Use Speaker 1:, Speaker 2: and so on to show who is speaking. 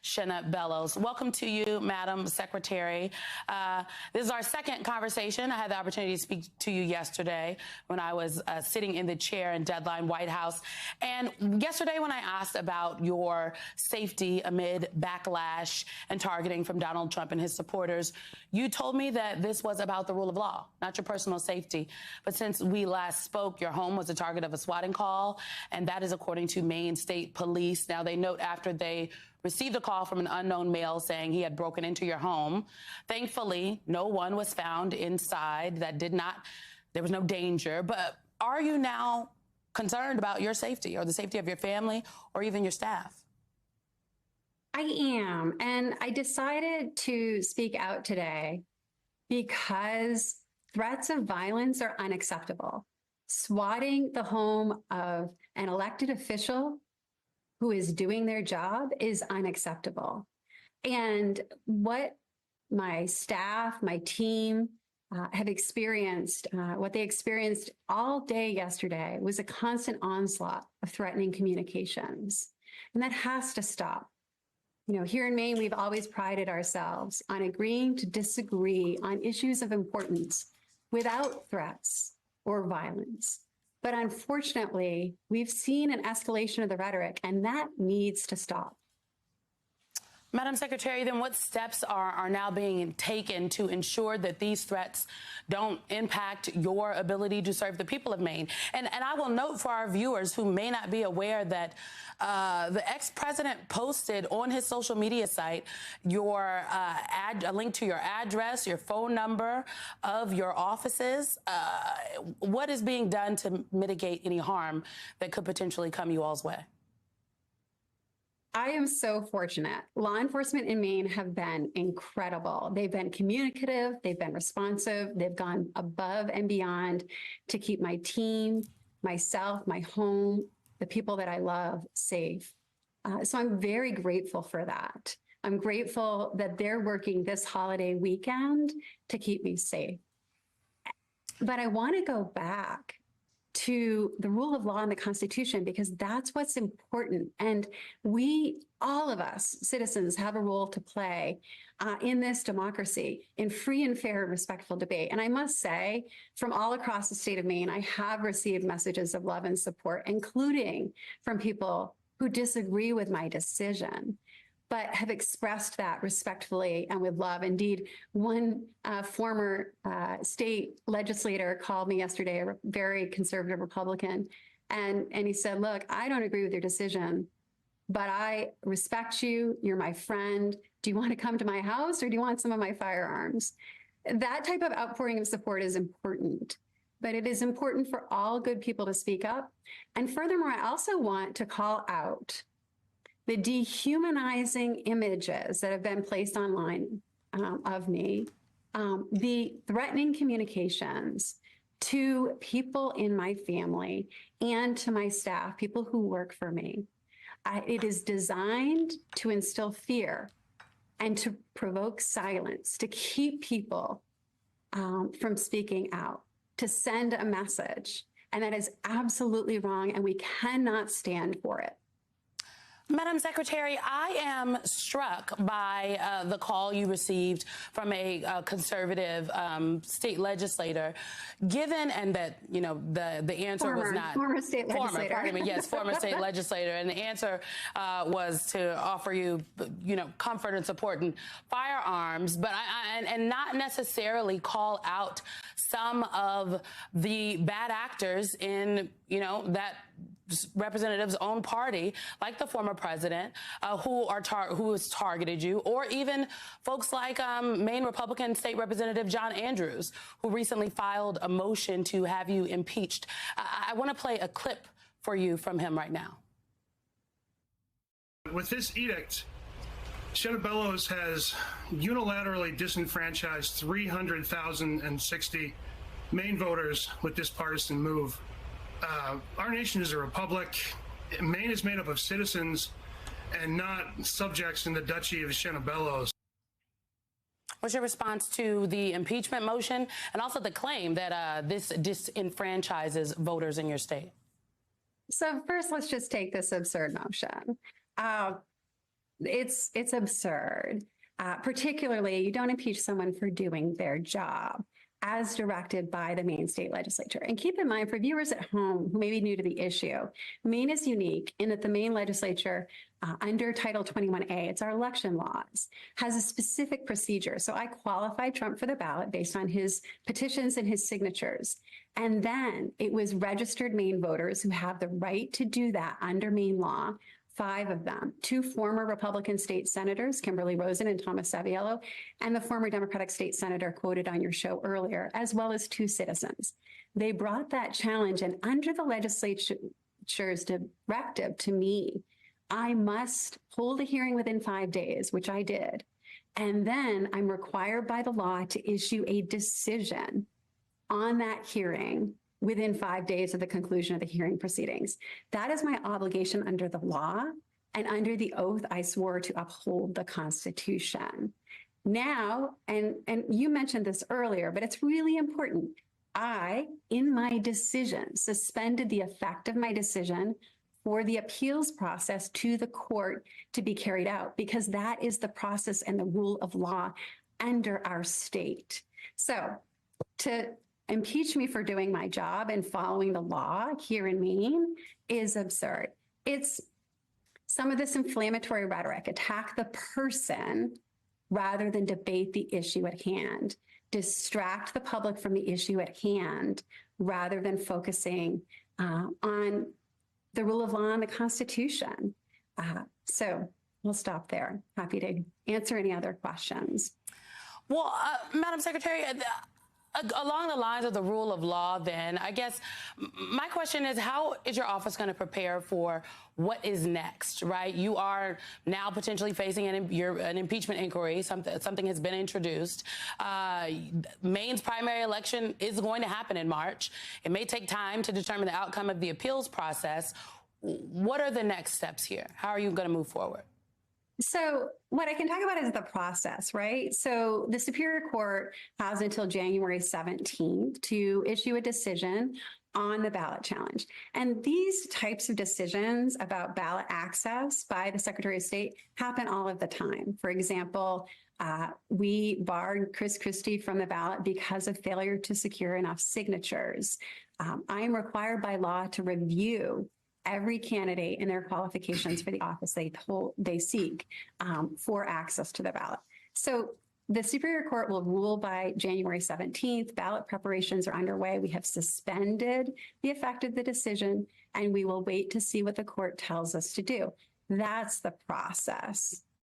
Speaker 1: Shenna Bellows. Welcome to you, Madam Secretary. This is our second conversation. I had the opportunity to speak to you yesterday when I was sitting in the chair in Deadline White House. And yesterday when I asked about your safety amid backlash and targeting from Donald Trump and his supporters, you told me that this was about the rule of law, not your personal safety. But since we last spoke, your home was the target of a swatting call, and that is according to Maine State Police. Now, they note after they received a call from an unknown male saying he had broken into your home. Thankfully, no one was found inside. There was no danger. But are you now concerned about your safety or the safety of your family or even your staff?
Speaker 2: I am. And I decided to speak out today because threats of violence are unacceptable. Swatting the home of an elected official who is doing their job is unacceptable. And what my staff, my team have experienced, what they experienced all day yesterday was a constant onslaught of threatening communications. And that has to stop. You know, here in Maine, we've always prided ourselves on agreeing to disagree on issues of importance without threats or violence. But unfortunately, we've seen an escalation of the rhetoric, and that needs to stop.
Speaker 1: Madam Secretary, then what steps are now being taken to ensure that these threats don't impact your ability to serve the people of Maine? And I will note for our viewers who may not be aware that the ex-president posted on his social media site a link to your address, your phone number of your offices. What is being done to mitigate any harm that could potentially come you all's way?
Speaker 2: I am so fortunate. Law enforcement in Maine have been incredible. They've been communicative, they've been responsive, they've gone above and beyond to keep my team, myself, my home, the people that I love safe. So I'm very grateful for that. I'm grateful that they're working this holiday weekend to keep me safe. But I want to go back to the rule of law and the Constitution, because that's what's important. And we, all of us citizens, have a role to play in this democracy, in free and fair and respectful debate. And I must say, from all across the state of Maine, I have received messages of love and support, including from people who disagree with my decision, but have expressed that respectfully and with love. Indeed, one former state legislator called me yesterday, a very conservative Republican, and he said, look, I don't agree with your decision, but I respect you. You're my friend. Do you want to come to my house, or do you want some of my firearms? That type of outpouring of support is important, but it is important for all good people to speak up. And furthermore, I also want to call out the dehumanizing images that have been placed online of me, the threatening communications to people in my family and to my staff, people who work for me. It is designed to instill fear and to provoke silence, to keep people from speaking out, to send a message. And that is absolutely wrong, and we cannot stand for it.
Speaker 1: Madam Secretary, I am struck by the call you received from a conservative state legislator, given and that, you know, the answer was not
Speaker 2: former state legislator.
Speaker 1: Pardon me, yes, former state legislator. And the answer was to offer you, you know, comfort and support and firearms, but and not necessarily call out some of the bad actors in, you know, that representative's own party, like the former president, who has targeted you, or even folks like Maine Republican State Representative John Andrews, who recently filed a motion to have you impeached. I want to play a clip for you from him right now.
Speaker 3: With this edict, Shenna Bellows has unilaterally disenfranchised 300,060 Maine voters with this partisan move. Our nation is a republic. Maine is made up of citizens and not subjects in the duchy of Shenna Bellows.
Speaker 1: What's your response to the impeachment motion and also the claim that this disenfranchises voters in your state?
Speaker 2: So first, let's just take this absurd motion. it's absurd. Particularly, you don't impeach someone for doing their job as directed by the Maine state legislature. And keep in mind, for viewers at home who may be new to the issue, Maine is unique in that the Maine legislature, under Title 21A, it's our election laws, has a specific procedure. So I qualified Trump for the ballot based on his petitions and his signatures. And then it was registered Maine voters who have the right to do that under Maine law. 5 of them, 2 former Republican state senators, Kimberly Rosen and Thomas Saviello, and the former Democratic state senator quoted on your show earlier, as well as 2 citizens. They brought that challenge, and under the legislature's directive to me, I must hold a hearing within 5 days, which I did. And then I'm required by the law to issue a decision on that hearing within 5 days of the conclusion of the hearing proceedings. That is my obligation under the law and under the oath I swore to uphold the Constitution. Now, and you mentioned this earlier, but it's really important. I, in my decision, suspended the effect of my decision for the appeals process to the court to be carried out, because that is the process and the rule of law under our state. So to impeach me for doing my job and following the law here in Maine is absurd. It's some of this inflammatory rhetoric, attack the person rather than debate the issue at hand, distract the public from the issue at hand rather than focusing on the rule of law and the Constitution. So we'll stop there. Happy to answer any other questions.
Speaker 1: Well, Madam Secretary, along the lines of the rule of law, then, I guess my question is, how is your office going to prepare for what is next, right? You are now potentially facing an impeachment inquiry. Something has been introduced. Maine's primary election is going to happen in March. It may take time to determine the outcome of the appeals process. What are the next steps here? How are you going to move forward?
Speaker 2: So what I can talk about is the process, right? So the Superior Court has until January 17th to issue a decision on the ballot challenge. And these types of decisions about ballot access by the Secretary of State happen all of the time. For example, we barred Chris Christie from the ballot because of failure to secure enough signatures. I am required by law to review every candidate and their qualifications for the office they seek for access to the ballot. So the Superior Court will rule by January 17th. Ballot preparations are underway. We have suspended the effect of the decision, and we will wait to see what the court tells us to do. That's the process.